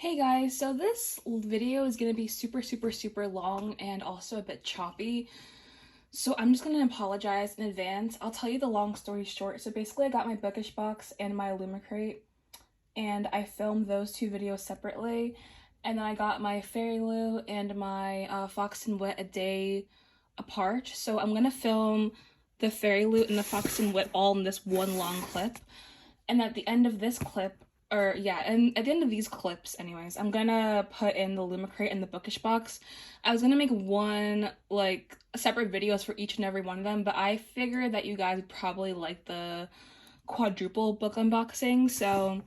Hey guys, so this video is going to be super long and also a bit choppy. So I'm just going to apologize in advance. I'll tell you the long story short. So basically I got my Bookish Box and my Illumicrate and I filmed those two videos separately. And then I got my Fairyloot and my Fox and Wit a day apart. So I'm going to film the Fairyloot and the Fox and Wit all in this one long clip. And at the end of this clip, and at the end of these clips anyways, I'm gonna put in the Illumicrate and the Bookish Box. I was gonna make one, like, separate videos for each and every one of them, but I figured that you guys would probably like the quadruple book unboxing, so,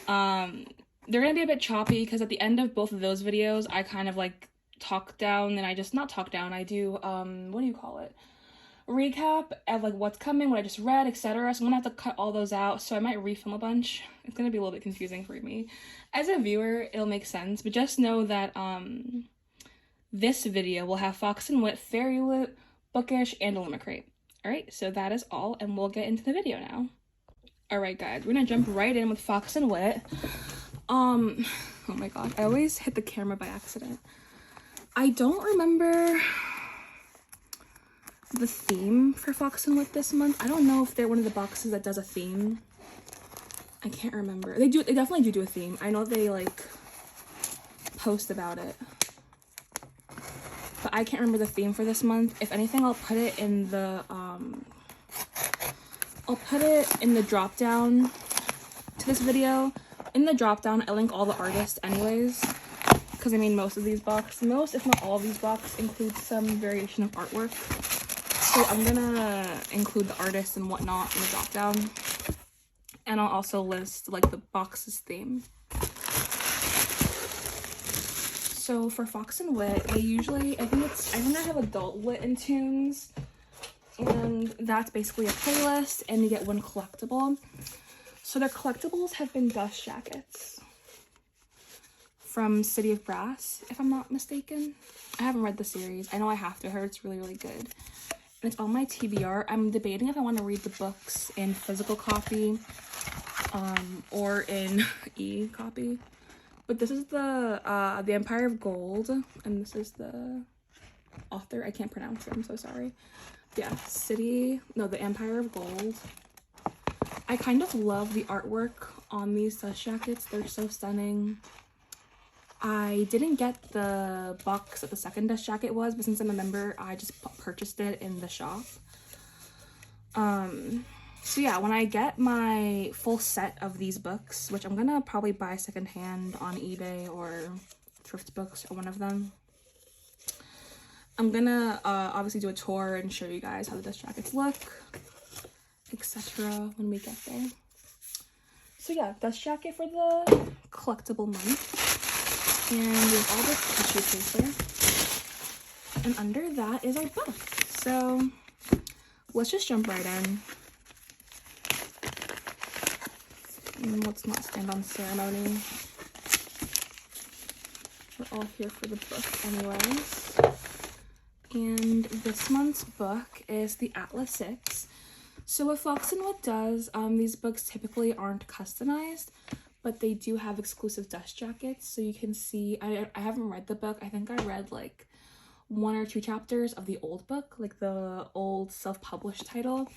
they're gonna be a bit choppy, because at the end of both of those videos, I kind of, like, talk down, and I just, not talk down, I do, what do you call it? Recap of like what's coming, what I just read, etc. So I'm gonna have to cut all those out, so I might refilm a bunch. It's gonna be a little bit confusing for me. As a viewer, it'll make sense, but just know that this video will have Fox and Wit, Fairyloot, Bookish, and Illumicrate. Alright, so that is all, and we'll get into the video now. Alright guys, we're gonna jump right in with Fox and Wit. Oh my god, I always hit the camera by accident. I don't remember the theme for Fox and Wit this month. I don't know if they're one of the boxes that does a theme. I can't remember. They definitely do a theme. I know they like post about it, but I can't remember the theme for this month. If anything, I'll put it in the drop down to this video. In the drop down, I link all the artists anyways, because I mean most, if not all of these boxes include some variation of artwork. So I'm gonna include the artists and whatnot in the drop down, and I'll also list like the box's theme. So for Fox and Wit, they usually, I think I have adult lit and tunes, and that's basically a playlist, and you get one collectible. So their collectibles have been dust jackets from City of Brass, if I'm not mistaken. I haven't read the series. I know I have to. I heard it's really good. And it's on my TBR. I'm debating if I want to read the books in physical copy or in e-copy. But this is the Empire of Gold, and this is the author. I can't pronounce it. I'm so sorry. Yeah, the Empire of Gold. I kind of love the artwork on these dust jackets. They're so stunning. I didn't get the box that the second dust jacket was, but since I'm a member, I just purchased it in the shop. So yeah, when I get my full set of these books, which I'm gonna probably buy secondhand on eBay or Thrift Books or one of them, I'm gonna obviously do a tour and show you guys how the dust jackets look, etc. when we get there. So yeah, dust jacket for the collectible month. And there's all this tissue paper, and under that is our book. So let's just jump right in. And let's not stand on ceremony. We're all here for the book anyways. And this month's book is the Atlas 6. So what Fox and Wit does, these books typically aren't customized, but they do have exclusive dust jackets, so you can see. I haven't read the book. I think I read like 1 or 2 chapters of the old book, like the old self-published title.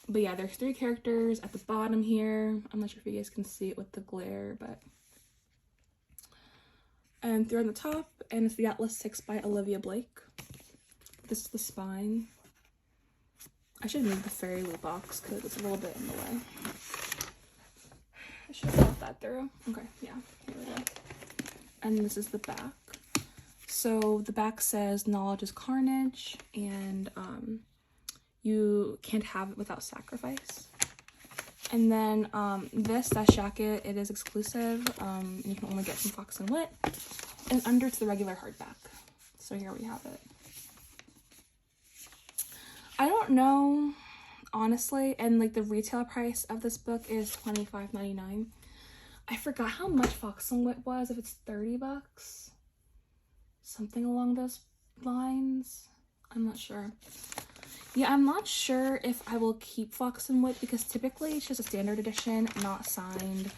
But yeah, there's 3 characters at the bottom here. I'm not sure if you guys can see it with the glare, but and 3 on the top, and it's the Atlas 6 by Olivia Blake. This is the spine. I should move the Fairyloot box because it's a little bit in the way. I should have thought that through. Okay, yeah, here we go. And this is the back. So the back says knowledge is carnage, and you can't have it without sacrifice. And then this dust jacket, it is exclusive. You can only get from Fox and Wit. And under it's the regular hardback. So here we have it. I don't know, honestly, and like the retail price of this book is $25.99. I forgot how much Fox and Wit was, if it's 30 bucks, something along those lines. I'm not sure. Yeah, I'm not sure if I will keep Fox and Wit, because typically it's just a standard edition, not signed,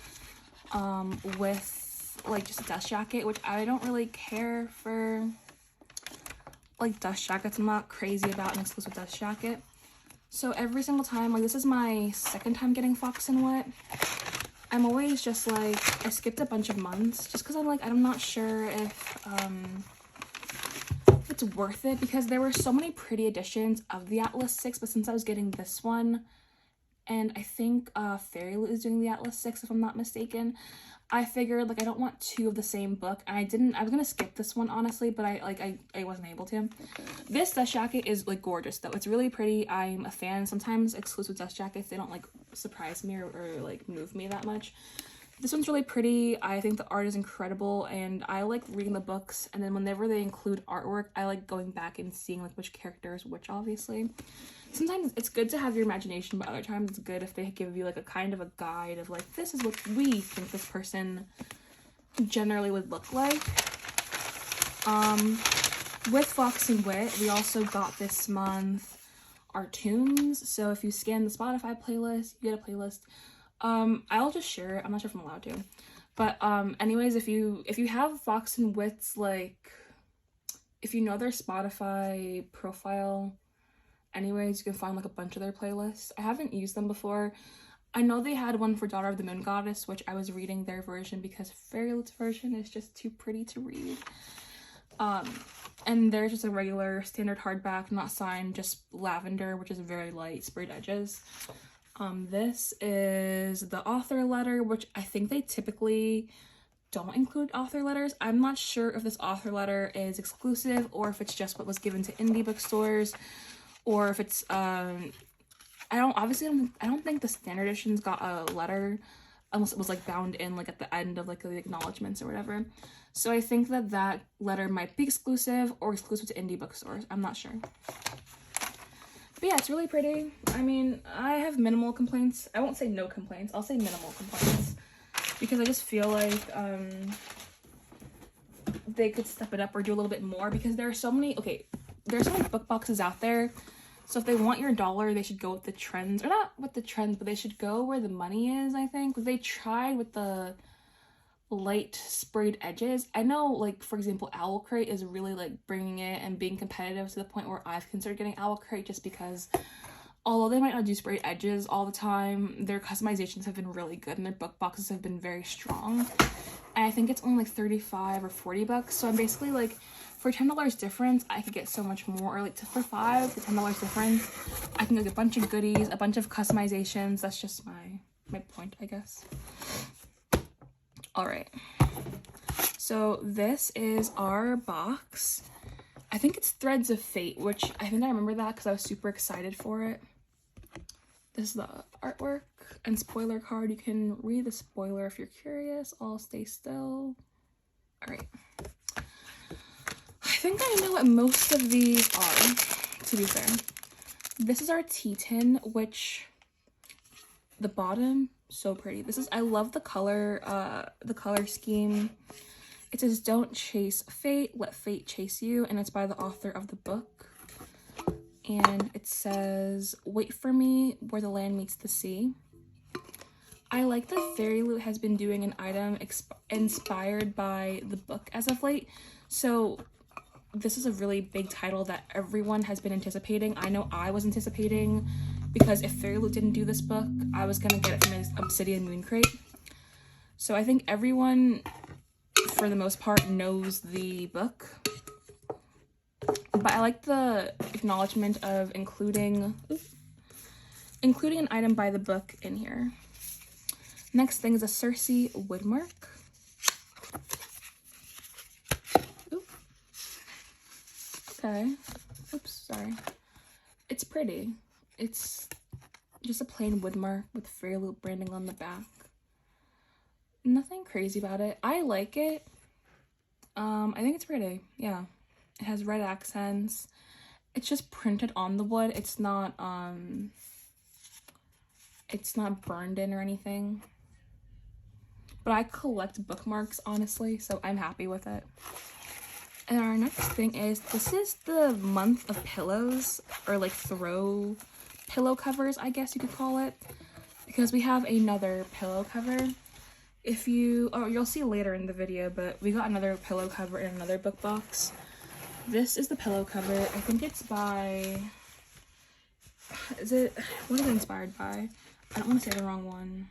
with like just a dust jacket, which I don't really care for like dust jackets. I'm not crazy about an exclusive dust jacket. So every single time, like this is my second time getting Fox and Wit, I'm always just like, I skipped a bunch of months just because I'm like, I'm not sure if it's worth it, because there were so many pretty editions of the Atlas 6, but since I was getting this one, and I think Fairyloot is doing the Atlas 6 if I'm not mistaken, I figured like I don't want two of the same book, and I was gonna skip this one honestly, but I wasn't able to. This dust jacket is like gorgeous though. It's really pretty. I'm a fan. Sometimes exclusive dust jackets, they don't like surprise me or like move me that much. This one's really pretty. I think the art is incredible, and I like reading the books, and then whenever they include artwork, I like going back and seeing like which character is which, obviously. Sometimes it's good to have your imagination, but other times it's good if they give you like a kind of a guide of like, this is what we think this person generally would look like. With Fox and Wit, we also got this month our tunes. So if you scan the Spotify playlist, you get a playlist. I'll just share it. I'm not sure if I'm allowed to. But anyways, if you have Fox and Wit's, like, if you know their Spotify profile, anyways, you can find like a bunch of their playlists. I haven't used them before. I know they had one for Daughter of the Moon Goddess, which I was reading their version because Fairyloot's version is just too pretty to read. And there's just a regular standard hardback, not signed, just lavender, which is very light, sprayed edges. This is the author letter, which I think they typically don't include author letters. I'm not sure if this author letter is exclusive or if it's just what was given to indie bookstores, or if it's I don't think the standard editions got a letter unless it was like bound in like at the end of like the acknowledgements or whatever. So I think that letter might be exclusive or exclusive to indie bookstores. I'm not sure. But yeah, it's really pretty. I mean, I have minimal complaints. I won't say no complaints. I'll say minimal complaints. Because I just feel like they could step it up or do a little bit more, because there are so many book boxes out there. So if they want your dollar, they should go with the trends. Or not with the trends, but they should go where the money is, I think. They tried with the light sprayed edges. I know, like, for example, Illumicrate is really like bringing it and being competitive to the point where I've considered getting Illumicrate, just because although they might not do sprayed edges all the time, their customizations have been really good and their book boxes have been very strong. And I think it's only like 35 or 40 bucks. So I'm basically like, for $10 difference, I could get so much more. Or like for $5 to $10 difference, I can get a bunch of goodies, a bunch of customizations. That's just my point, I guess. All right, so this is our box. I think it's Threads of Fate, which I think I remember that because I was super excited for it. This is the artwork and spoiler card. You can read the spoiler if you're curious. I'll stay still. All right. I think I know what most of these are, to be fair. This is our teatin, which the bottom, so pretty. I love the color scheme. It says, "Don't chase fate, let fate chase you," and it's by the author of the book. And it says, "Wait for me where the land meets the sea." I like that Fairyloot has been doing an item inspired by the book as of late. So this is a really big title that everyone has been anticipating. I know I was anticipating, because if Fairyloot didn't do this book, I was gonna get it from his Obsidian Moon Crate. So I think everyone, for the most part, knows the book. But I like the acknowledgement of including an item by the book in here. Next thing is a Circe woodmark. Okay. Oops, sorry. It's pretty. It's just a plain woodmark with Fairyloot branding on the back. Nothing crazy about it. I like it. I think it's pretty. Yeah. It has red accents. It's just printed on the wood. It's not burned in or anything. But I collect bookmarks, honestly, so I'm happy with it. And our next thing is, this is the month of pillows, or like throw pillow covers, I guess you could call it, because we have another pillow cover. If you, oh, you'll see later in the video, but we got another pillow cover in another book box. This is the pillow cover. I think it's by, what is it inspired by? I don't want to say the wrong one.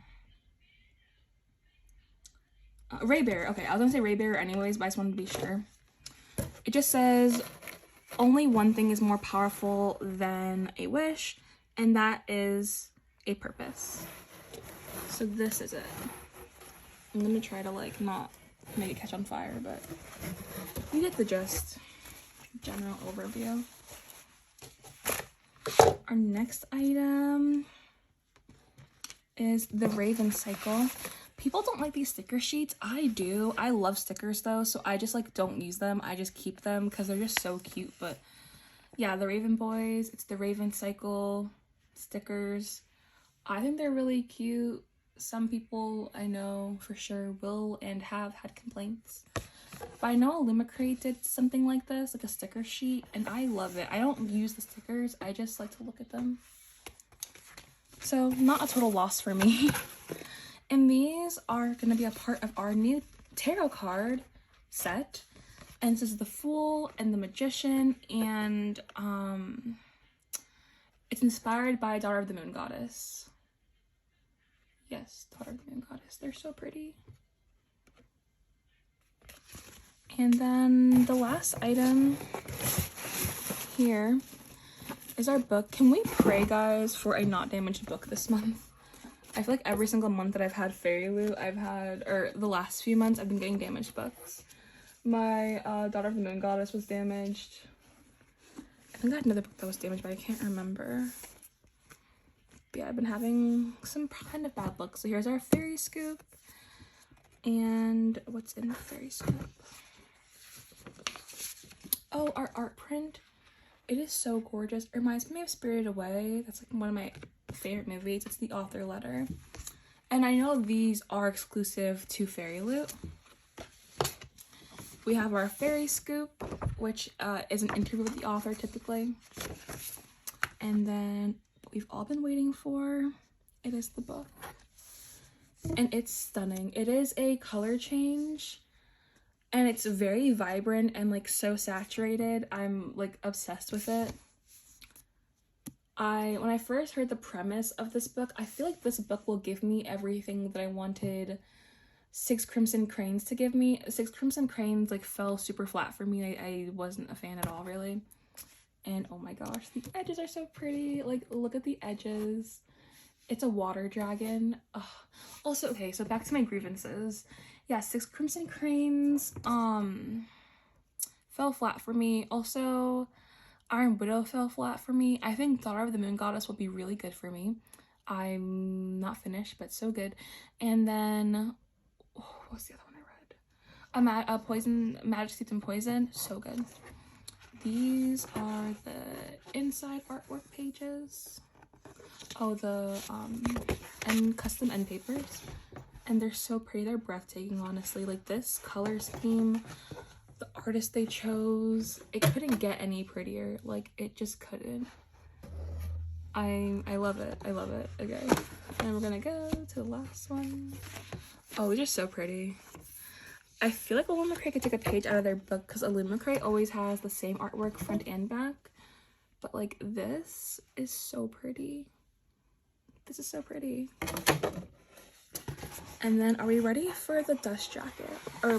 Ray Bear. Okay, I was gonna say Ray Bear anyways, but I just wanted to be sure. It just says, only one thing is more powerful than a wish, and that is a purpose. So this is it. I'm gonna try to like not make it catch on fire, but you get the gist. General overview. Our next item is the Raven Cycle. People don't like these sticker sheets. I do. I love stickers though, so I just like don't use them. I just keep them because they're just so cute. But yeah, the Raven Boys, it's the Raven Cycle stickers. I think they're really cute. Some people I know for sure will and have had complaints. But I know Illumicrate did something like this, like a sticker sheet, and I love it. I don't use the stickers, I just like to look at them. So not a total loss for me. And these are going to be a part of our new tarot card set. And this is the Fool and the Magician, and it's inspired by Daughter of the Moon Goddess. Yes, Daughter of the Moon Goddess. They're so pretty. And then the last item here is our book. Can we pray, guys, for a not damaged book this month? I feel like every single month that I've had Fairyloot, or the last few months, I've been getting damaged books. My Daughter of the Moon Goddess was damaged. I think I had another book that was damaged, but I can't remember. But yeah, I've been having some kind of bad luck. So here's our Fairy Scoop. And what's in the Fairy Scoop? Oh, our art print. It is so gorgeous. It reminds me of Spirited Away. That's like one of my favorite movies. It's the author letter. And I know these are exclusive to Fairyloot. We have our Fairy Scoop, which is an interview with the author typically. And then what we've all been waiting for, it is the book. And it's stunning. It is a color change. And it's very vibrant and like so saturated. I'm like obsessed with it. When I first heard the premise of this book, I feel like this book will give me everything that I wanted Six Crimson Cranes to give me. Six Crimson Cranes like fell super flat for me. I wasn't a fan at all, really. And oh my gosh, the edges are so pretty. Like, look at the edges. It's a water dragon. Ugh. Also, okay, so back to my grievances. Yeah, Six Crimson Cranes fell flat for me. Also, Iron Widow fell flat for me. I think Daughter of the Moon Goddess will be really good for me. I'm not finished, but so good. And then, what's the other one I read? Poison, Magic Seeds and Poison. So good. These are the inside artwork pages. Oh, the and custom end papers. And they're so pretty. They're breathtaking, honestly. Like, this color scheme, the artist they chose, it couldn't get any prettier. Like, it just couldn't. I love it. I love it. Okay. And we're gonna go to the last one. Oh, they're just so pretty. I feel like Illumicrate could take a page out of their book, because Illumicrate always has the same artwork front and back. But like, this is so pretty. This is so pretty. And then, are we ready for the dust jacket? Or,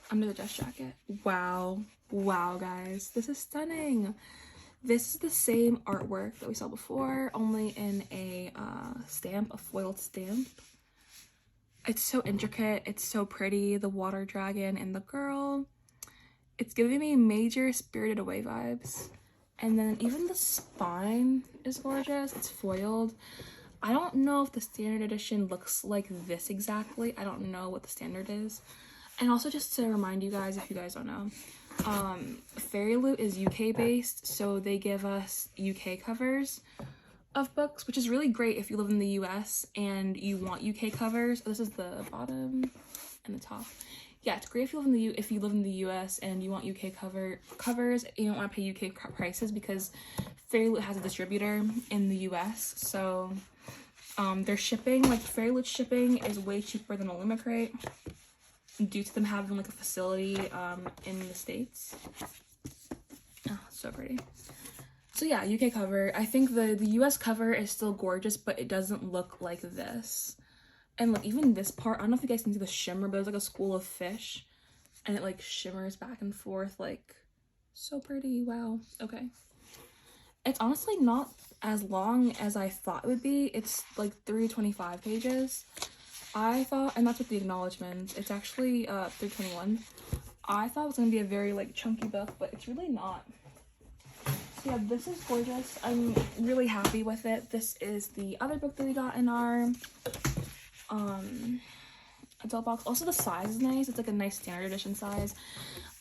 under the dust jacket. Wow. Wow, guys. This is stunning. This is the same artwork that we saw before, only in a stamp, a foiled stamp. It's so intricate. It's so pretty. The water dragon and the girl. It's giving me major Spirited Away vibes. And then even the spine is gorgeous. It's foiled. I don't know if the standard edition looks like this exactly. I don't know what the standard is. And also, just to remind you guys, if you guys don't know, Fairyloot is UK based, so they give us UK covers of books, which is really great if you live in the US and you want UK covers. This is the bottom and the top. Yeah, it's great if you live in the US and you want UK covers and you don't want to pay UK prices, because Fairyloot has a distributor in the US. So Their shipping, like Fairyloot shipping, is way cheaper than Illumicrate due to them having like a facility in the States. Oh, so pretty. So yeah, UK cover. I think the US cover is still gorgeous, but it doesn't look like this. And like even this part, I don't know if you guys can see the shimmer, but it's like a school of fish. And it like shimmers back and forth, like so pretty. Wow. Okay. It's honestly not as long as I thought it would be. It's like 325 pages. I thought, and that's with the acknowledgements, it's actually 321. I thought it was gonna be a very like chunky book, but it's really not. So yeah, this is gorgeous. I'm really happy with it. This is the other book that we got in our adult box. Also the size is nice. It's like a nice standard edition size.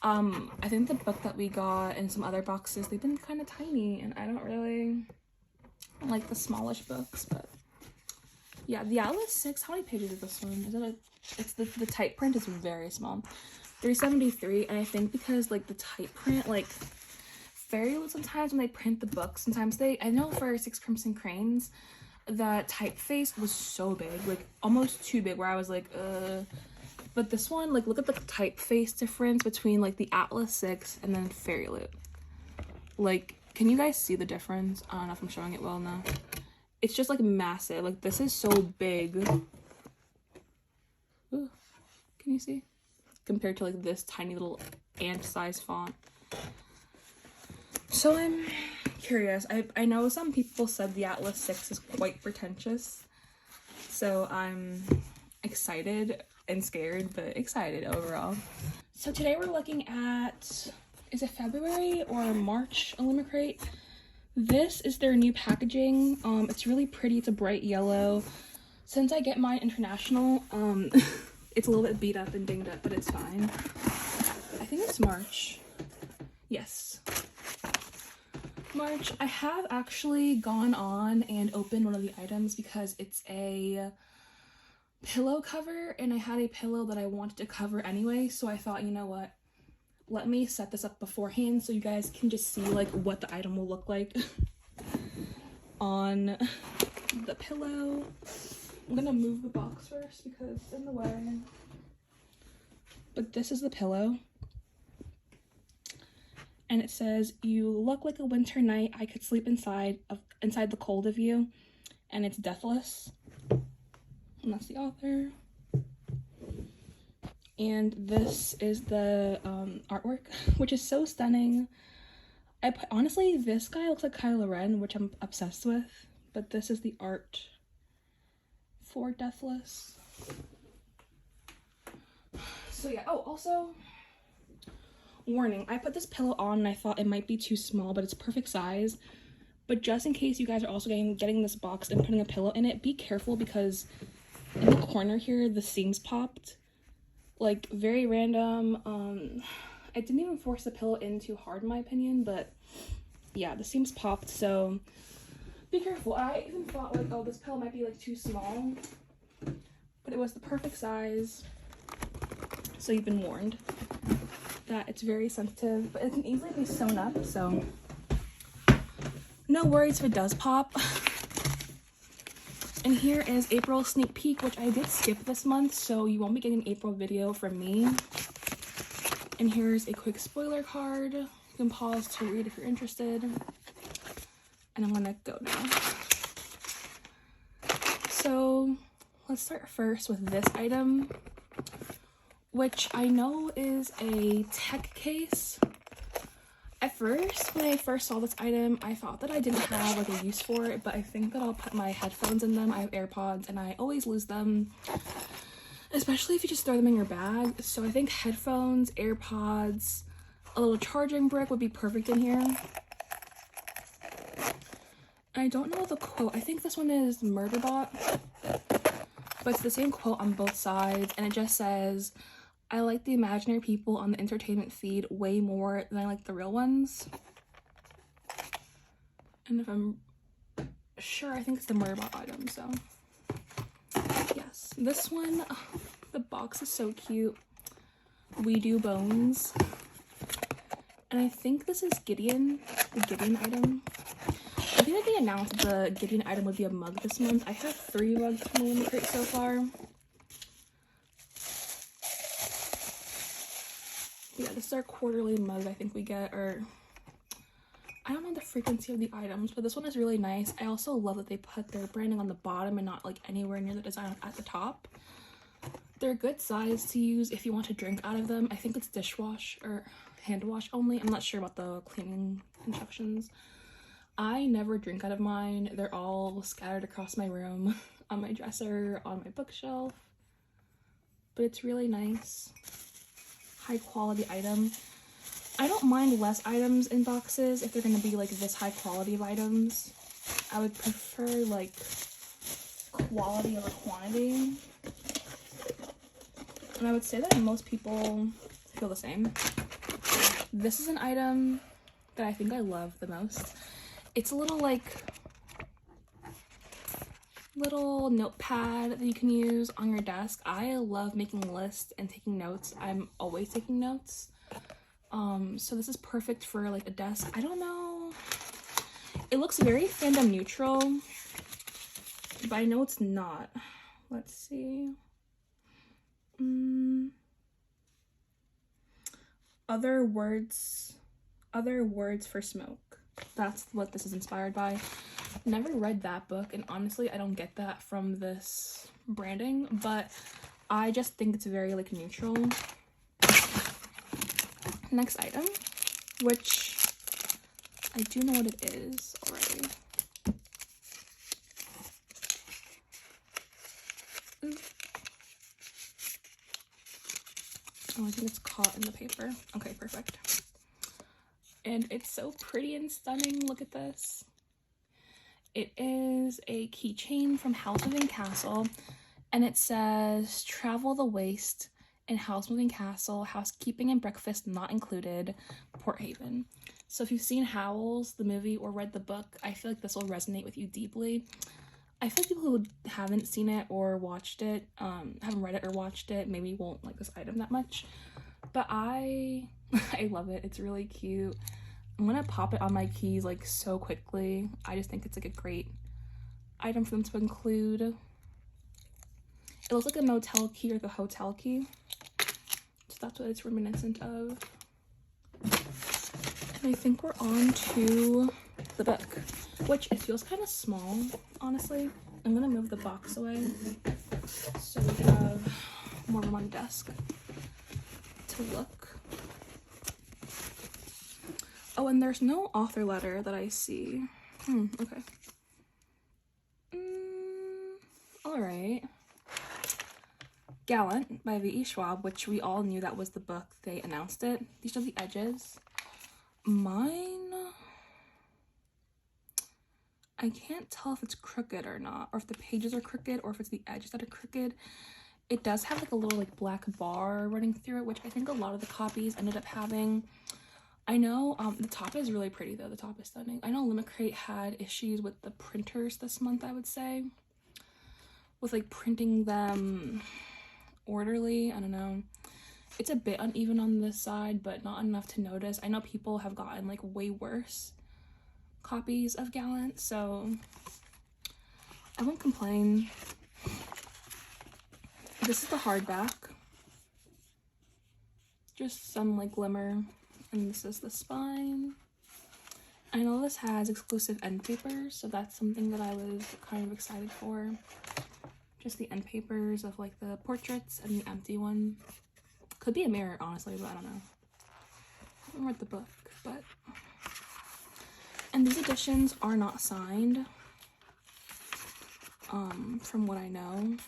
I think the book that we got in some other boxes, they've been kind of tiny, and I don't really like the smallish books, but yeah, the Atlas 6, how many pages is this one? Is it it's the type print is very small. 373, and I think because like the type print, like Fairyloot, sometimes when they print the books, sometimes I know for 6 Crimson Cranes, the typeface was so big, like almost too big, where I was like, but this one, like, look at the typeface difference between like the Atlas 6 and then Fairyloot. Like, can you guys see the difference? I don't know if I'm showing it well now. It's just like massive. Like, this is so big. Ooh, can you see? Compared to like this tiny little ant-sized font. So I'm curious. I know some people said the Atlas 6 is quite pretentious. So I'm excited and scared, but excited overall. So today we're looking at, is it February or March Illumicrate? This is their new packaging. It's really pretty. It's a bright yellow. Since I get mine international, it's a little bit beat up and dinged up, but it's fine. I think it's March. Yes. March. I have actually gone on and opened one of the items because it's a pillow cover, and I had a pillow that I wanted to cover anyway, so I thought, you know what, let me set this up beforehand so you guys can just see like what the item will look like on the pillow. I'm gonna move the box first because it's in the way. But this is the pillow, and it says, "You look like a winter night. I could sleep inside the cold of you," and it's deathless. And that's the author. And this is the artwork, which is so stunning. Honestly, this guy looks like Kylo Ren, which I'm obsessed with. But this is the art for Deathless. So yeah, oh, also, warning, I put this pillow on and I thought it might be too small, but it's perfect size. But just in case you guys are also getting this box and putting a pillow in it, be careful because in the corner here, the seams popped. Like, very random. I didn't even force the pillow in too hard in my opinion, but yeah, the seams popped, so be careful. I even thought like, oh, this pillow might be like too small, but it was the perfect size, so you've been warned that it's very sensitive, but it can easily be sewn up, so no worries if it does pop. And here is April's sneak peek, which I did skip this month, so you won't be getting an April video from me. And here's a quick spoiler card. You can pause to read if you're interested. And I'm gonna go now. So let's start first with this item, which I know is a tech case. At first, when I first saw this item, I thought that I didn't have like a use for it, but I think that I'll put my headphones in them. I have AirPods and I always lose them, especially if you just throw them in your bag. So I think headphones, AirPods, a little charging brick would be perfect in here. I don't know the quote. I think this one is Murderbot, but it's the same quote on both sides, and it just says, "I like the imaginary people on the entertainment feed way more than I like the real ones." And if I'm sure, I think it's the Murderbot item, so yes. This one, oh, the box is so cute. We Do Bones. And I think this is Gideon, the Gideon item. I think that they announced the Gideon item would be a mug this month. I have 3 mugs from Illumicrate so far. Yeah, this is our quarterly mug I think we get, or I don't know the frequency of the items, but this one is really nice. I also love that they put their branding on the bottom and not like anywhere near the design at the top. They're a good size to use if you want to drink out of them. I think it's dishwash or hand wash only. I'm not sure about the cleaning instructions. I never drink out of mine. They're all scattered across my room, on my dresser, on my bookshelf. But it's really nice. High quality item. I don't mind less items in boxes if they're going to be like this high quality of items. I would prefer like quality over quantity. And I would say that most people feel the same. This is an item that I think I love the most. It's a little notepad that you can use on your desk. I love making lists and taking notes. I'm always taking notes. So this is perfect for like a desk. I don't know. It looks very fandom neutral, but I know it's not. Let's see. Other words for smoke. That's what this is inspired by. Never read that book, and honestly I don't get that from this branding, but I just think it's very like neutral. Next item, which I do know what it is already. Ooh. Oh, I think it's caught in the paper. Okay, perfect. And it's so pretty and stunning. Look at this. It is a keychain from Howls Moving Castle, and it says travel the waste in Howls Moving Castle, housekeeping and breakfast not included, Port Haven. So if you've seen Howls, the movie, or read the book, I feel like this will resonate with you deeply. I feel like people who haven't seen it or watched it, haven't read it or watched it, maybe won't like this item that much. But I love it. It's really cute. I'm gonna pop it on my keys like so quickly. I just think it's like a great item for them to include. It looks like a motel key or the hotel key. So that's what it's reminiscent of. And I think we're on to the book, which it feels kind of small, honestly. I'm gonna move the box away so we have more room on the desk to look. Oh, and there's no author letter that I see. Okay. All right. Gallant by V.E. Schwab, which we all knew that was the book. They announced it. These are the edges. Mine, I can't tell if it's crooked or not, or if the pages are crooked, or if it's the edges that are crooked. It does have like a little like black bar running through it, which I think a lot of the copies ended up having. I know the top is really pretty though. The top is stunning. I know Illumicrate had issues with the printers this month, I would say, with like printing them orderly. I don't know. It's a bit uneven on this side, but not enough to notice. I know people have gotten like way worse copies of Gallant, so I won't complain. This is the hardback. Just some like glimmer. And this is the spine. I know this has exclusive end papers, so that's something that I was kind of excited for. Just the end papers of like the portraits and the empty one. Could be a mirror, honestly, but I don't know. I haven't read the book, but... And these editions are not signed, from what I know.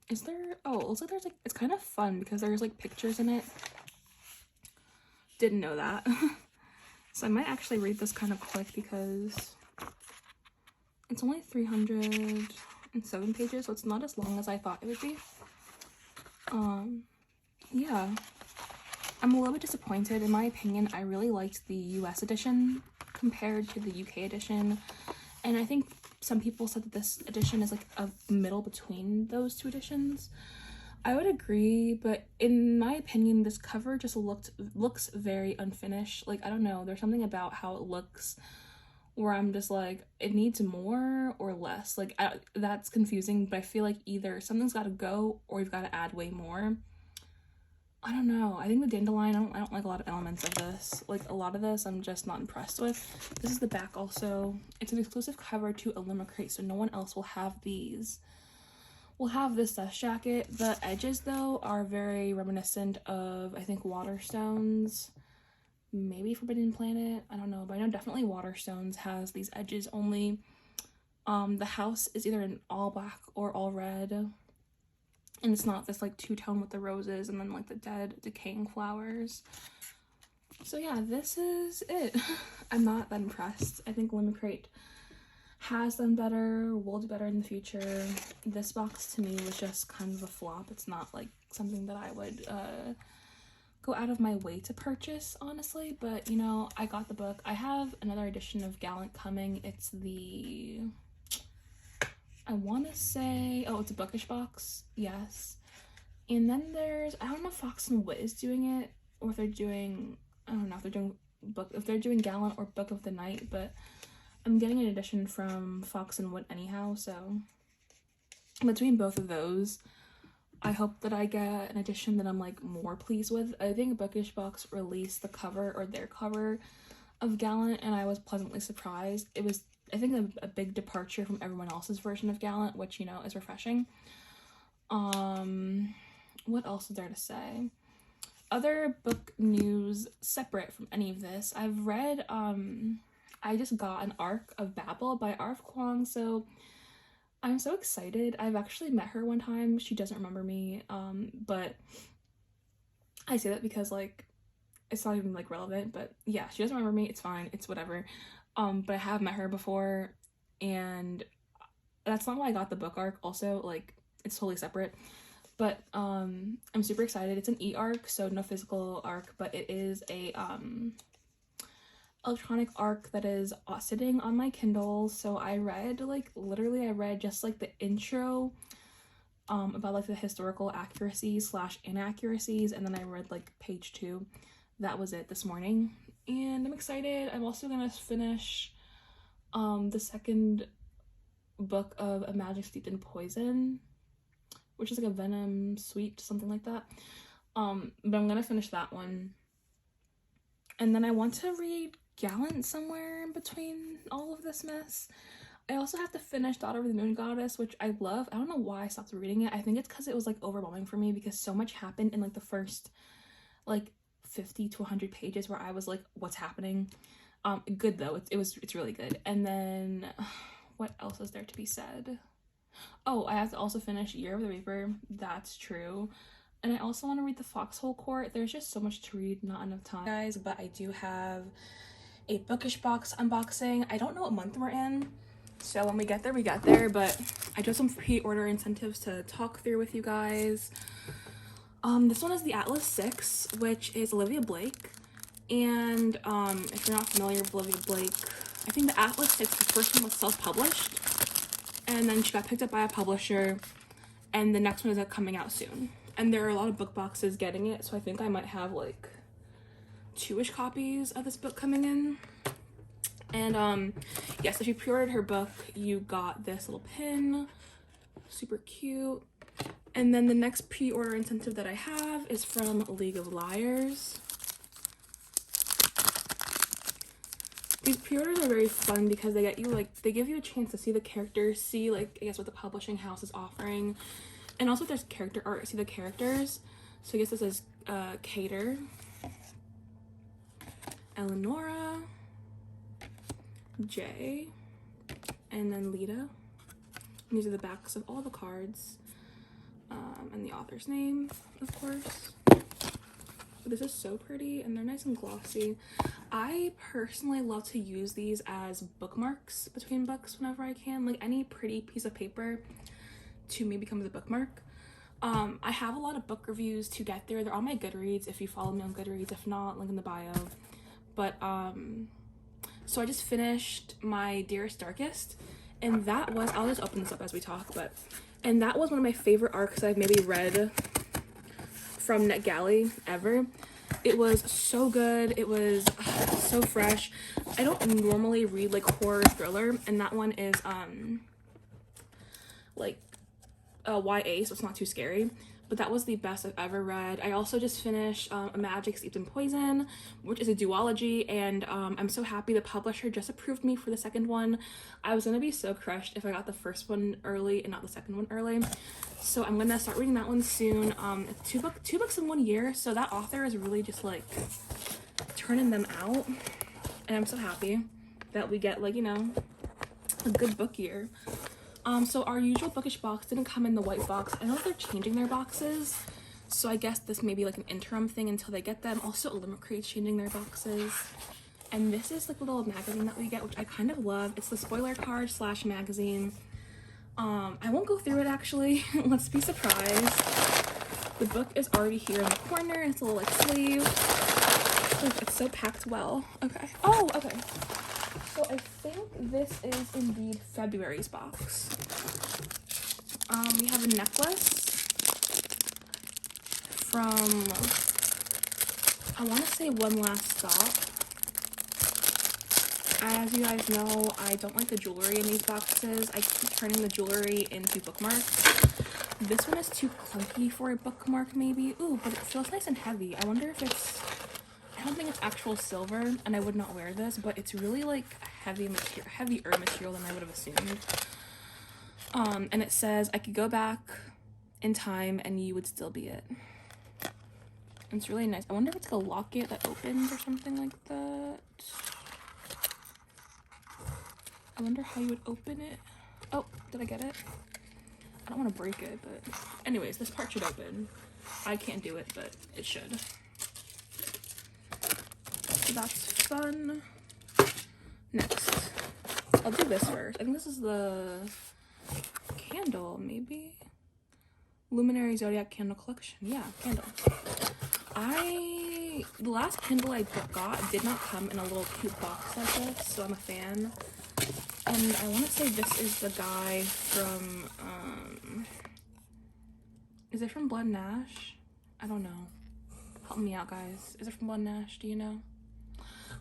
Is there, oh, it looks like there's like, it's kind of fun because there's like pictures in it. Didn't know that. So I might actually read this kind of quick because it's only 307 pages, so it's not as long as I thought it would be. Yeah. I'm a little bit disappointed. In my opinion, I really liked the US edition compared to the UK edition. And I think some people said that this edition is like a middle between those two editions. I would agree, but in my opinion, this cover just looks very unfinished. Like, I don't know, there's something about how it looks where I'm just like, it needs more or less. Like, that's confusing, but I feel like either something's got to go or you've got to add way more. I don't know. I think the dandelion, I don't like a lot of elements of this. Like, a lot of this I'm just not impressed with. This is the back also. It's an exclusive cover to Illumicrate, so no one else will have these. We'll have this dust jacket. The edges, though, are very reminiscent of, I think, Waterstones. Maybe Forbidden Planet. I don't know, but I know definitely Waterstones has these edges only. The house is either in all black or all red. And it's not this, like, two-tone with the roses and then, like, the dead, decaying flowers. So, yeah, this is it. I'm not that impressed. I think Illumicrate has done better, will do better in the future. This box to me was just kind of a flop. It's not like something that I would go out of my way to purchase, honestly, but you know, I got the book. I have another edition of Gallant coming. It's the, I want to say, oh, it's a Bookish Box, yes. And then there's, I don't know if Fox and Wit is doing it, or if they're doing, I don't know if they're doing Gallant or Book of the Night, but I'm getting an edition from Fox and Wit anyhow, so between both of those, I hope that I get an edition that I'm like more pleased with. I think Bookish Box released the cover or their cover of Gallant, and I was pleasantly surprised. It was, I think, a big departure from everyone else's version of Gallant, which, you know, is refreshing. What else is there to say? Other book news separate from any of this. I've read, I just got an arc of Babel by R.F. Kuang, so I'm so excited. I've actually met her one time. She doesn't remember me, but I say that because, like, it's not even, like, relevant, but yeah, she doesn't remember me. It's fine. It's whatever. But I have met her before, and that's not why I got the book arc also. Like, it's totally separate. But I'm super excited. It's an e-arc, so no physical arc, but it is a electronic arc that is sitting on my Kindle. So I read, like, literally I read just like the intro about like the historical accuracies / inaccuracies, and then I read like page 2. That was it this morning, and I'm excited. I'm also gonna finish the second book of A Magic Steeped in Poison, which is like a venom sweet, something like that. But I'm gonna finish that one, and then I want to read Gallant somewhere in between all of this mess. I also have to finish Daughter of the Moon Goddess, which I love. I don't know why I stopped reading it. I think it's because it was like overwhelming for me, because so much happened in like the first like 50 to 100 pages where I was like, what's happening? Good though. It's really good. And then what else is there to be said? Oh, I have to also finish Year of the Reaper. That's true. And I also want to read The Foxhole Court. There's just so much to read, not enough time, guys, but I do have a Bookish Box unboxing. I don't know what month we're in, so when we get there, we get there, but I do have some pre-order incentives to talk through with you guys. This one is the Atlas 6, which is Olivia Blake, and if you're not familiar with Olivia Blake, I think the Atlas 6, the first one was self-published, and then she got picked up by a publisher, and the next one is coming out soon. And there are a lot of book boxes getting it, so I think I might have like 2-ish copies of this book coming in. And yes, if you pre-ordered her book, you got this little pin, super cute. And then the next pre-order incentive that I have is from League of Liars. These pre-orders are very fun because they get you like, they give you a chance to see the characters, see like, I guess what the publishing house is offering, and also if there's character art, see the characters. So I guess this is Cater, Eleonora, Jay, and then Lita. And these are the backs of all the cards, and the author's name, of course. But this is so pretty, and they're nice and glossy. I personally love to use these as bookmarks between books whenever I can. Like, any pretty piece of paper to me becomes a bookmark. I have a lot of book reviews to get through. They're on my Goodreads if you follow me on Goodreads. If not, link in the bio. But so I just finished my Dearest Darkest, And that was, I'll just open this up as we talk, and that was one of my favorite arcs I've maybe read from NetGalley ever. It was so good. It was so fresh. I don't normally read like horror thriller, and that one is like YA, so it's not too scary. But that was the best I've ever read. I also just finished A Magic Steeped in Poison, which is a duology, and I'm so happy the publisher just approved me for the second one. I was gonna be so crushed if I got the first one early and not the second one early. So I'm gonna start reading that one soon. Two books in 1 year, so that author is really just like turning them out, and I'm so happy that we get, like, you know, a good book year. So our usual Bookish box didn't come in the white box. I know they're changing their boxes, so I guess this may be like an interim thing until they get them. Also, Illumicrate's changing their boxes. And this is like the little magazine that we get, which I kind of love. It's the spoiler card / magazine. I won't go through it actually. Let's be surprised. The book is already here in the corner. It's a little like sleeve. Oh, it's so packed well. Okay. Oh, okay. So I think this is indeed February's box. We have a necklace from, I want to say One Last Stop. As you guys know, I don't like the jewelry in these boxes. I keep turning the jewelry into bookmarks. This one is too clunky for a bookmark maybe. Ooh, but it feels nice and heavy. I wonder if it's, I don't think it's actual silver, and I would not wear this, but it's really like heavier material than I would have assumed. And it says, I could go back in time and you would still be it. And it's really nice. I wonder if it's like a locket that opens or something like that. I wonder how you would open it. Oh, did I get it? I don't want to break it, but anyways, this part should open. I can't do it, but it should. So that's fun. Next, I'll do this first. I think this is the candle, maybe? Luminary Zodiac Candle Collection. Yeah, candle. The last candle I got did not come in a little cute box like this, so I'm a fan. And I want to say this is the guy from, is it from Blood and Ash? I don't know. Help me out, guys. Is it from Blood and Ash? Do you know?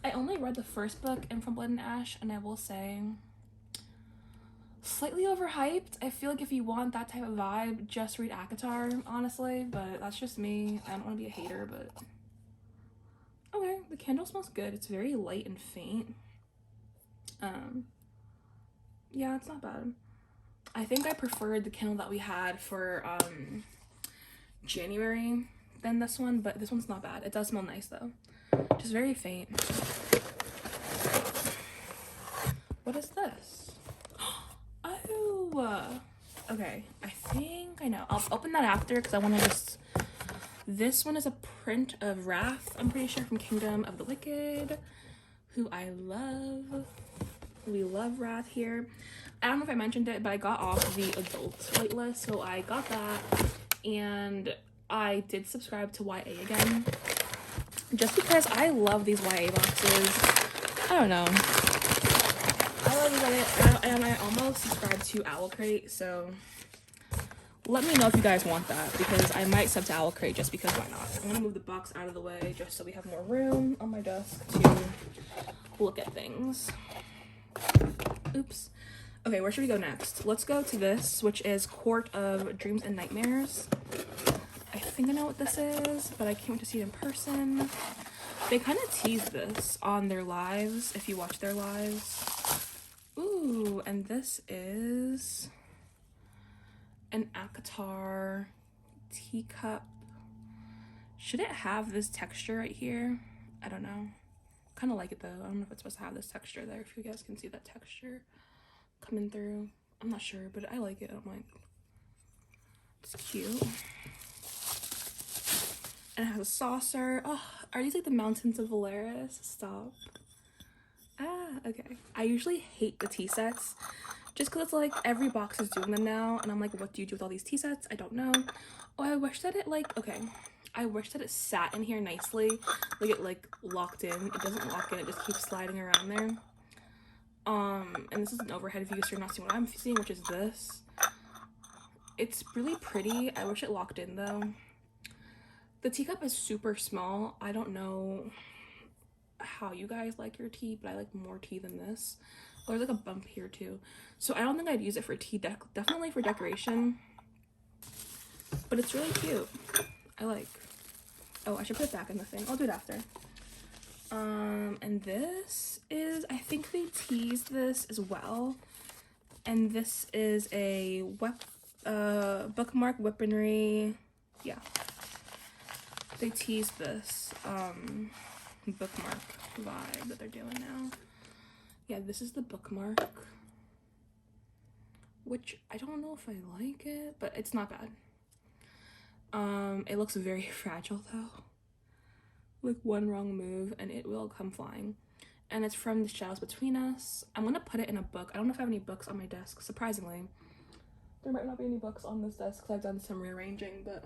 I only read the first book in From Blood and Ash, and I will say, slightly overhyped. I feel like if you want that type of vibe, just read ACOTAR, honestly, but that's just me. I don't want to be a hater, but okay. The candle smells good. It's very light and faint. Yeah, it's not bad. I think I preferred the candle that we had for January than this one, but this one's not bad. It does smell nice though. Just very faint. What is this? Oh, okay. I think I know. I'll open that after because I want to just. This one is a print of Wrath, I'm pretty sure, from Kingdom of the Wicked, who I love. We love Wrath here. I don't know if I mentioned it, but I got off the adult waitlist, so I got that, and I did subscribe to YA again, just because I love these YA boxes. I don't know. I love it, and I almost subscribed to Illumicrate, so let me know if you guys want that, because I might sub to Illumicrate just because why not. I'm gonna move the box out of the way just so we have more room on my desk to look at things. Oops. Okay, where should we go next? Let's go to this, which is Court of Dreams and Nightmares. I think I know what this is, but I can't wait to see it in person. They kind of tease this on their lives, if you watch their lives. Ooh, and this is an ACOTAR teacup. Should it have this texture right here? I don't know. Kind of like it though. I don't know if it's supposed to have this texture there, if you guys can see that texture coming through. I'm not sure, but I like it. I don't mind. It's cute. And it has a saucer. Oh, are these like the Mountains of Valeris? Stop. Ah, okay. I usually hate the tea sets just because it's like every box is doing them now, and I'm like, what do you do with all these tea sets? I don't know. Oh, I wish that it I wish that it sat in here nicely, like it like locked in. It doesn't lock in, it just keeps sliding around there. And this is an overhead view, so you're not seeing what I'm seeing, which is this. It's really pretty. I wish it locked in though. The teacup is super small. I don't know how you guys like your tea, but I like more tea than this. Oh, there's like a bump here too. So I don't think I'd use it for tea, definitely for decoration. But it's really cute. I like. Oh, I should put it back in the thing. I'll do it after. And this is, I think they teased this as well. And this is a bookmark weaponry. Yeah. They teased this bookmark vibe that they're doing now. Yeah, this is the bookmark. Which I don't know if I like it, but it's not bad. It looks very fragile though. Like one wrong move and it will come flying. And it's from The Shadows Between Us. I'm gonna put it in a book. I don't know if I have any books on my desk, surprisingly. There might not be any books on this desk because I've done some rearranging, but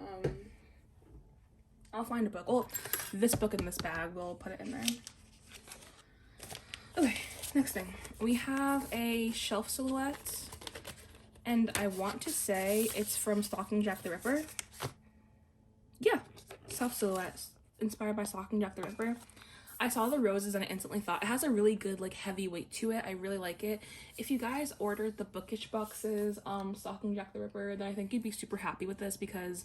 I'll find a book. Well, this book in this bag, we'll put it in there. Okay, next thing. We have a shelf silhouette. And I want to say it's from Stalking Jack the Ripper. Yeah, shelf silhouette. Inspired by Stalking Jack the Ripper. I saw the roses and I instantly thought it has a really good like heavy weight to it. I really like it. If you guys ordered the Bookish Boxes Stalking Jack the Ripper, then I think you'd be super happy with this because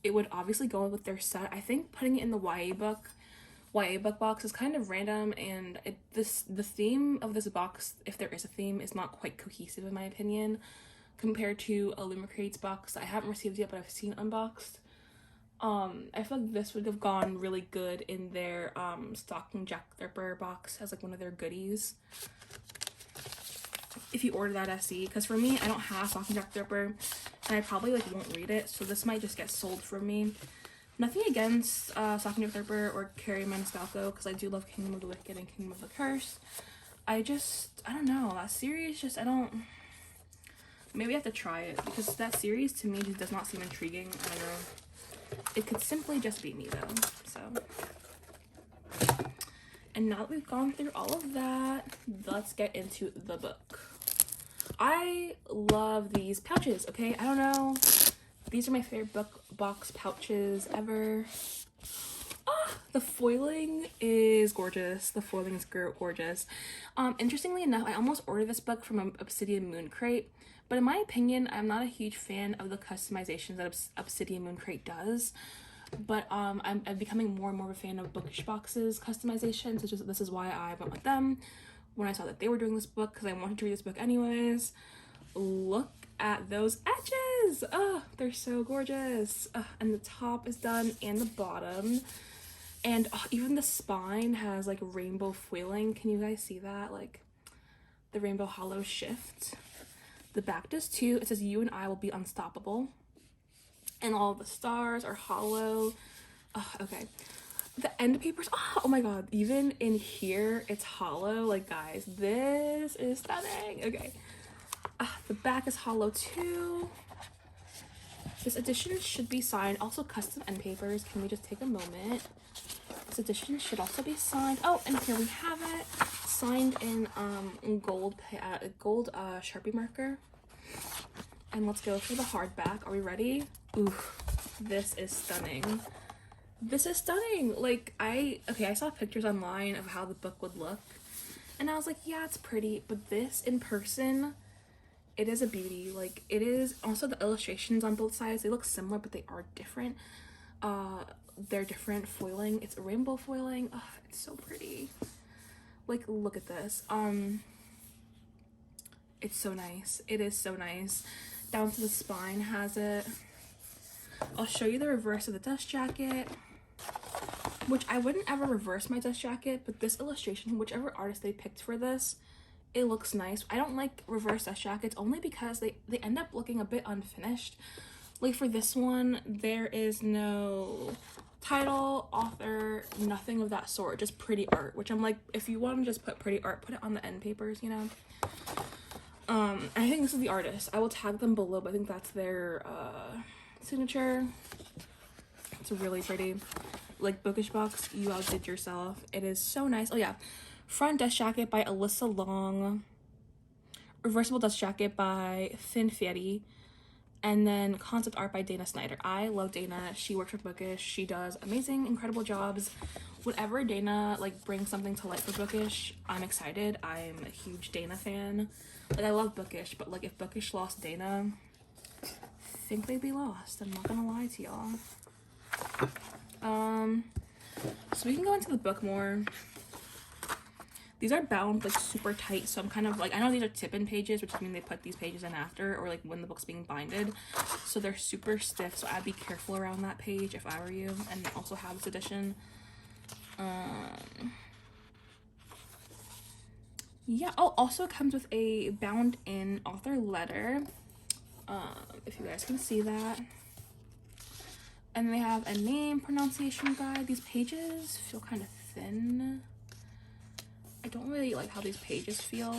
it would obviously go with their set. I think putting it in the YA book box is kind of random, and the theme of this box, if there is a theme, is not quite cohesive in my opinion compared to Illumicrate's box I haven't received yet but I've seen unboxed. I feel like this would have gone really good in their Stalking Jack the Ripper box as like one of their goodies if you order that SE, because for me I don't have Stalking Jack the Ripper and I probably like won't read it, so this might just get sold from me. Nothing against Stalking Jack the Ripper or Carrie Maniscalco, because I do love Kingdom of the Wicked and Kingdom of the Curse. I don't know, that series just, maybe I have to try it because that series to me just does not seem intriguing. I don't know. It could simply just be me though, so. And now that we've gone through all of that, let's get into the book. I love these pouches, okay? I don't know. These are my favorite book box pouches ever. Ah, the foiling is gorgeous. The foiling is gorgeous. Interestingly enough, I almost ordered this book from Obsidian Moon Crate. But in my opinion, I'm not a huge fan of the customizations that Obsidian Moon Crate does. But I'm becoming more and more of a fan of Bookish Box's customizations. This is why I went with them when I saw that they were doing this book, because I wanted to read this book anyways. Look at those edges! Oh, they're so gorgeous. And the top is done and the bottom. And even the spine has like rainbow foiling. Can you guys see that? Like the rainbow hollow shift. The back does too. It says you and I will be unstoppable. And all the stars are hollow. Okay. The end papers, oh my god, even in here it's hollow. Like guys, this is stunning. Okay. The back is hollow too. This edition should be signed. Also custom end papers. Can we just take a moment? This edition should also be signed. Oh, and here we have it. Signed in gold Sharpie marker. And let's go for the hardback. Are we ready? Ooh, this is stunning. This is stunning. Like I saw pictures online of how the book would look and I was like, yeah, it's pretty, but this in person, it is a beauty. Like it is. Also the illustrations on both sides, they look similar but they are different. They're different foiling. It's rainbow foiling. Oh, it's so pretty. Like look at this. It's so nice. It is so nice. Down to the spine has it. I'll show you the reverse of the dust jacket, which I wouldn't ever reverse my dust jacket, but this illustration, whichever artist they picked for this, it looks nice. I don't like reverse dust jackets only because they end up looking a bit unfinished. Like for this one, there is no title, author, nothing of that sort, just pretty art, which I'm like, if you want to just put pretty art, put it on the end papers, you know. I think this is the artist. I will tag them below, but I think that's their signature. It's really pretty. Like Bookish Box, you outdid yourself. It is so nice. Oh yeah, front desk jacket by Alyssa Long. Reversible Dust Jacket by Fairyloot, and then concept art by Dana Snyder. I love Dana. She works for Bookish. She does amazing, incredible jobs. Whenever Dana like brings something to light for Bookish, I'm excited. I'm a huge Dana fan. Like, I love Bookish, but like if Bookish lost Dana, I think they'd be lost. I'm not gonna lie to y'all. So we can go into the book more. These are bound like super tight, so I'm kind of like, I know these are tip-in pages, which means they put these pages in after, or like when the book's being binded, so they're super stiff, so I'd be careful around that page if I were you. And they also have this edition. Yeah, oh, also it comes with a bound in author letter, if you guys can see that. And they have a name pronunciation guide. These pages feel kind of thin. I don't really like how these pages feel.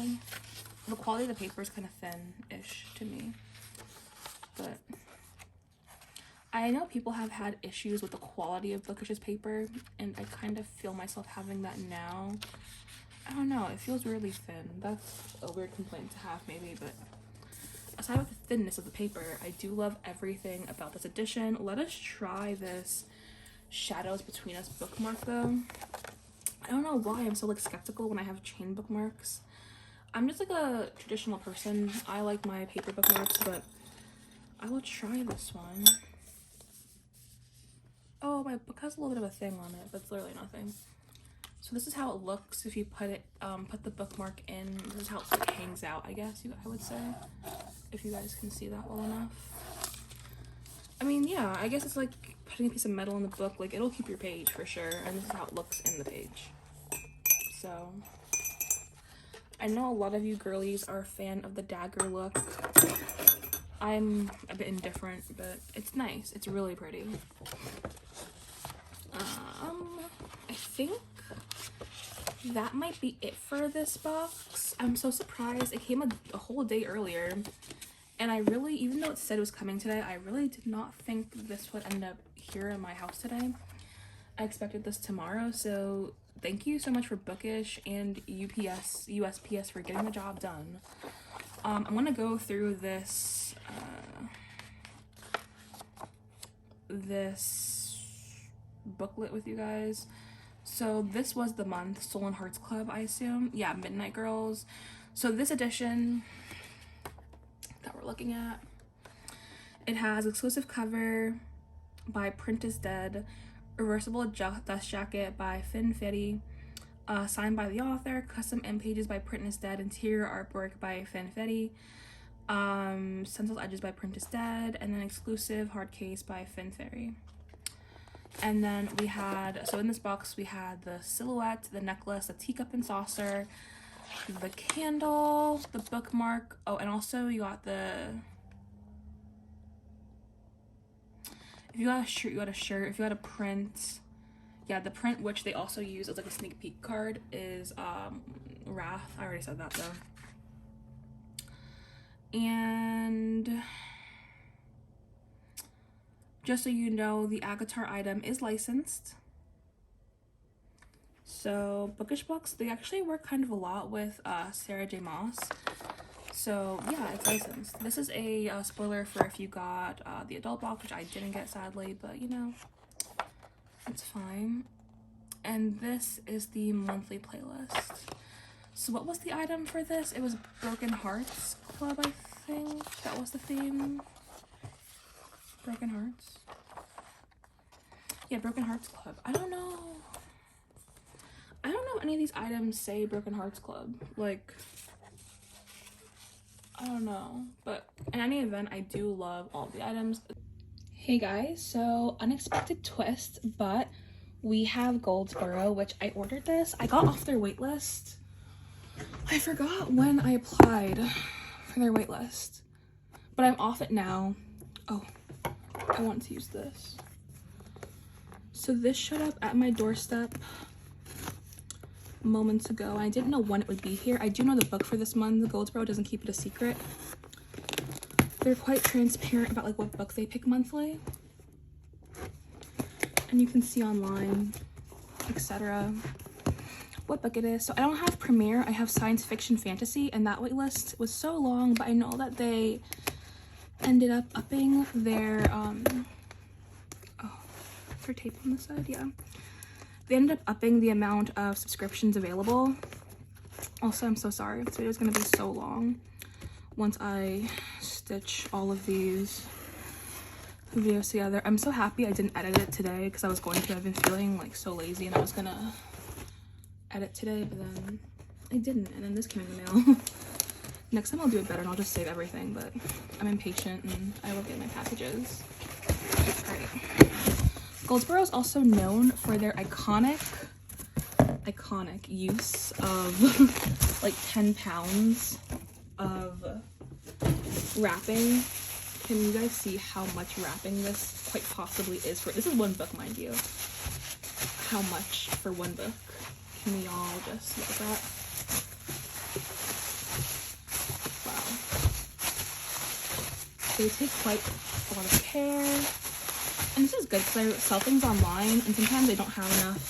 The quality of the paper is kind of thin-ish to me. But I know people have had issues with the quality of Bookish's paper, and I kind of feel myself having that now. I don't know, it feels really thin. That's a weird complaint to have maybe, but aside with the thinness of the paper, I do love everything about this edition. Let us try this Shadows Between Us bookmark though. I don't know why I'm so like skeptical when I have chain bookmarks. I'm just like a traditional person. I like my paper bookmarks, but I will try this one. Oh, my book has a little bit of a thing on it, but it's literally nothing. So this is how it looks if you put it, put the bookmark in. This is how it like hangs out, I guess I would say, if you guys can see that well enough. I mean, yeah, I guess it's like putting a piece of metal in the book. Like, it'll keep your page for sure, and this is how it looks in the page. So I know a lot of you girlies are a fan of the dagger look. I'm a bit indifferent, but it's nice. It's really pretty. I think that might be it for this box. I'm so surprised. It came a whole day earlier, and I really, even though it said it was coming today, I really did not think this would end up here in my house today. I expected this tomorrow, so thank you so much for Bookish and USPS for getting the job done. I'm gonna go through this booklet with you guys. So this was the month, Soul and Hearts Club, I assume. Yeah, Midnight Girls. So this edition that we're looking at, it has exclusive cover by Print is Dead, reversible dust jacket by Fairyloot, signed by the author, custom end pages by Print is Dead, interior artwork by Fairyloot, stencil edges by Print is Dead, and then exclusive hard case by Fairyloot. And then we had, so in this box we had the Sillhouette, the necklace, the teacup and saucer, the candle, the bookmark. Oh, and also you got the, if you got a shirt, you got a shirt. If you got a print, yeah, the print, which they also use as like a sneak peek card, is Wrath. I already said that though. And just so you know, the Agatar item is licensed. So Bookish Box, they actually work kind of a lot with Sarah J. Maas. So yeah, it's licensed. This is a spoiler for if you got the adult box, which I didn't get sadly, but you know, it's fine. And this is the monthly playlist. So what was the item for this? It was Broken Hearts Club, I think. That was the theme. Broken Hearts. Yeah, Broken Hearts Club. I don't know if any of these items say Broken Hearts Club. Like, I don't know. But in any event, I do love all the items. Hey guys, so unexpected twist, but we have Goldsboro, which I ordered this. I got off their wait list. I forgot when I applied for their wait list, but I'm off it now. Oh, I want to use this. So this showed up at my doorstep moments ago. I didn't know when it would be here. I do know the book for this month. The Goldsboro doesn't keep it a secret. They're quite transparent about like what book they pick monthly. And you can see online, etc. what book it is. So I don't have Premiere, I have Science Fiction Fantasy, and that wait list was so long, but I know that they ended up upping their for tape on the side, yeah. They ended up upping the amount of subscriptions available. Also, I'm so sorry, this video is gonna be so long once I stitch all of these videos together. I'm so happy I didn't edit it today because I was going to. I've been feeling like so lazy and I was gonna edit today, but then I didn't, and then this came in the mail. Next time I'll do it better and I'll just save everything, but I'm impatient and I will get my packages. Alright. Goldsboro is also known for their iconic use of like 10 pounds of wrapping. Can you guys see how much wrapping this quite possibly is for? This is one book, mind you. How much for one book? Can we all just look at that? Wow. They take quite a lot of care. And this is good because I sell things online and sometimes I don't have enough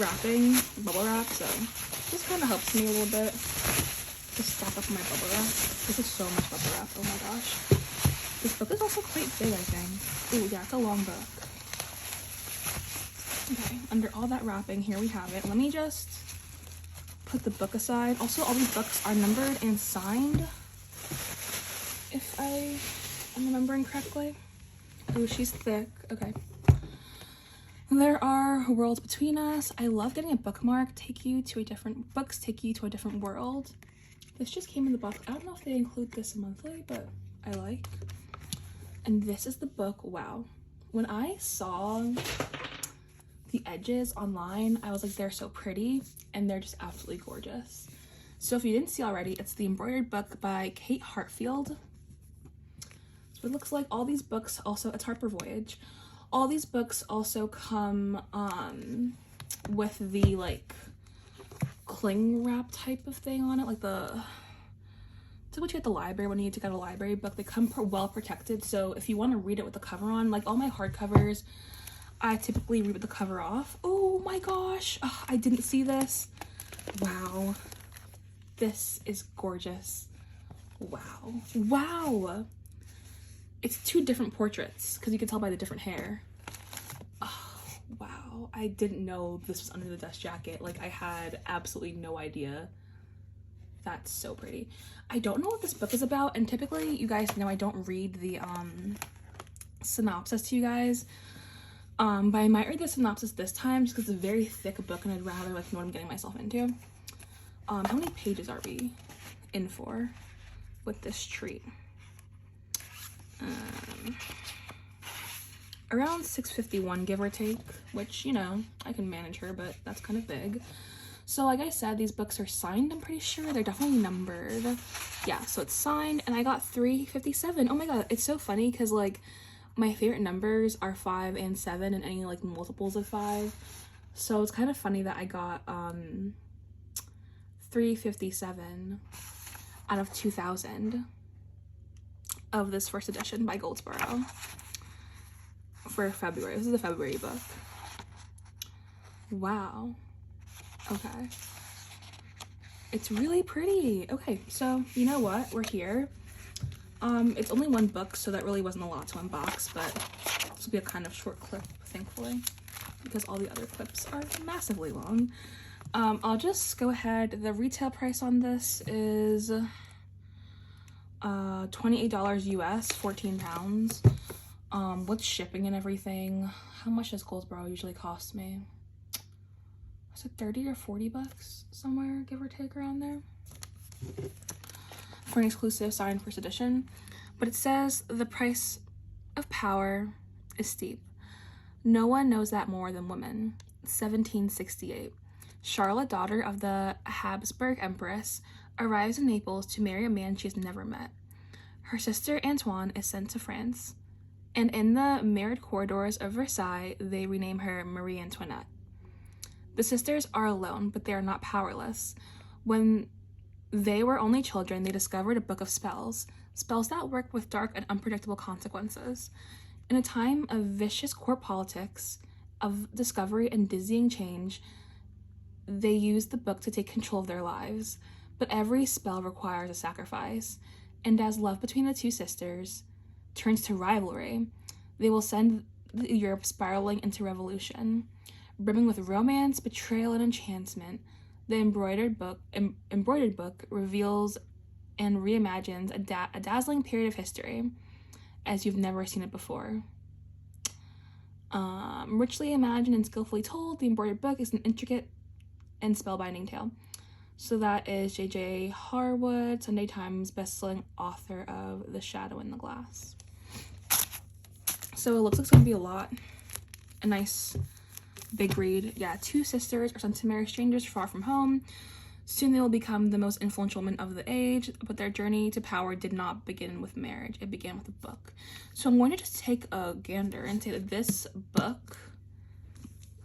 wrapping, bubble wrap, so this kind of helps me a little bit to stack up my bubble wrap. This is so much bubble wrap, oh my gosh. This book is also quite big, I think. Ooh, yeah, it's a long book. Okay, under all that wrapping, here we have it. Let me just put the book aside. Also, all these books are numbered and signed, if I am remembering correctly. Ooh, she's thick. Okay. There are worlds between us. I love getting a bookmark. Books take you to a different world. This just came in the box. I don't know if they include this monthly, but I like. And this is the book. Wow. When I saw the edges online, I was like, they're so pretty, and they're just absolutely gorgeous. So if you didn't see already, it's the embroidered book by Kate Hartfield. So it looks like all these books also, it's Harper Voyage. All these books also come with the like cling wrap type of thing on it, like it's what you get at the library when you need to get a library book. They come well protected, so if you want to read it with the cover on, like all my hardcovers, I typically read with the cover off. Oh my gosh, oh, I didn't see this. Wow, this is gorgeous. Wow. It's two different portraits because you can tell by the different hair. Oh, wow. I didn't know this was under the dust jacket. Like, I had absolutely no idea. That's so pretty. I don't know what this book is about, and typically, you guys know I don't read the synopsis to you guys. But I might read the synopsis this time just because it's a very thick book and I'd rather like know what I'm getting myself into. How many pages are we in for with this treat? Around 651, give or take, which, you know, I can manage her, but that's kind of big. So like I said, these books are signed, I'm pretty sure. They're definitely numbered. Yeah, so it's signed, and I got 357. Oh my god, it's so funny because like my favorite numbers are 5 and 7 and any like multiples of 5. So it's kind of funny that I got 357 out of 2,000 of this first edition by Goldsboro for February. This is a February book. Wow. Okay. It's really pretty. Okay, so you know what? We're here. It's only one book, so that really wasn't a lot to unbox, but this will be a kind of short clip, thankfully, because all the other clips are massively long. I'll just go ahead. The retail price on this is $28 US, 14 pounds. With shipping and everything, how much does Goldsboro usually cost me? Is it 30 or 40 bucks somewhere, give or take around there, for an exclusive signed first edition? But it says the price of power is steep. No one knows that more than women. 1768. Charlotte, daughter of the Habsburg Empress, arrives in Naples to marry a man she has never met. Her sister Antoine is sent to France, and in the married corridors of Versailles, they rename her Marie Antoinette. The sisters are alone, but they are not powerless. When they were only children, they discovered a book of spells that work with dark and unpredictable consequences. In a time of vicious court politics of discovery and dizzying change, they use the book to take control of their lives. But every spell requires a sacrifice, and as love between the two sisters turns to rivalry, they will send Europe spiraling into revolution. Brimming with romance, betrayal, and enchantment, the embroidered book reveals and reimagines a dazzling period of history as you've never seen it before. Richly imagined and skillfully told, the embroidered book is an intricate and spellbinding tale. So that is J.J. Harwood, Sunday Times bestselling author of The Shadow in the Glass. So it looks like it's going to be a lot. A nice big read. Yeah, two sisters are sent to marry strangers far from home. Soon they will become the most influential women of the age, but their journey to power did not begin with marriage. It began with a book. So I'm going to just take a gander and say that this book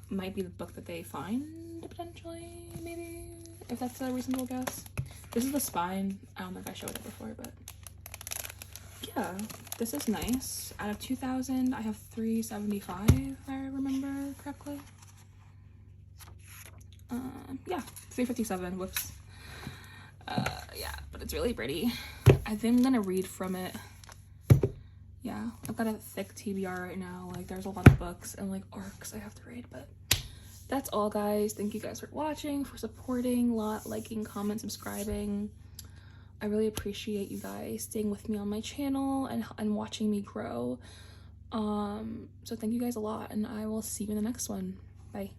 might be the book that they find, potentially, maybe, if that's a reasonable guess. This is the spine. I don't know if I showed it before, but yeah, this is nice. Out of 2,000, I have 375, if I remember correctly. Yeah, 357, whoops. Yeah, but it's really pretty. I think I'm gonna read from it. Yeah, I've got a thick TBR right now. Like, there's a lot of books and, like, arcs I have to read, but that's all, guys. Thank you guys for watching, for supporting, liking, comment, subscribing. I really appreciate you guys staying with me on my channel and watching me grow. So thank you guys a lot, and I will see you in the next one. Bye.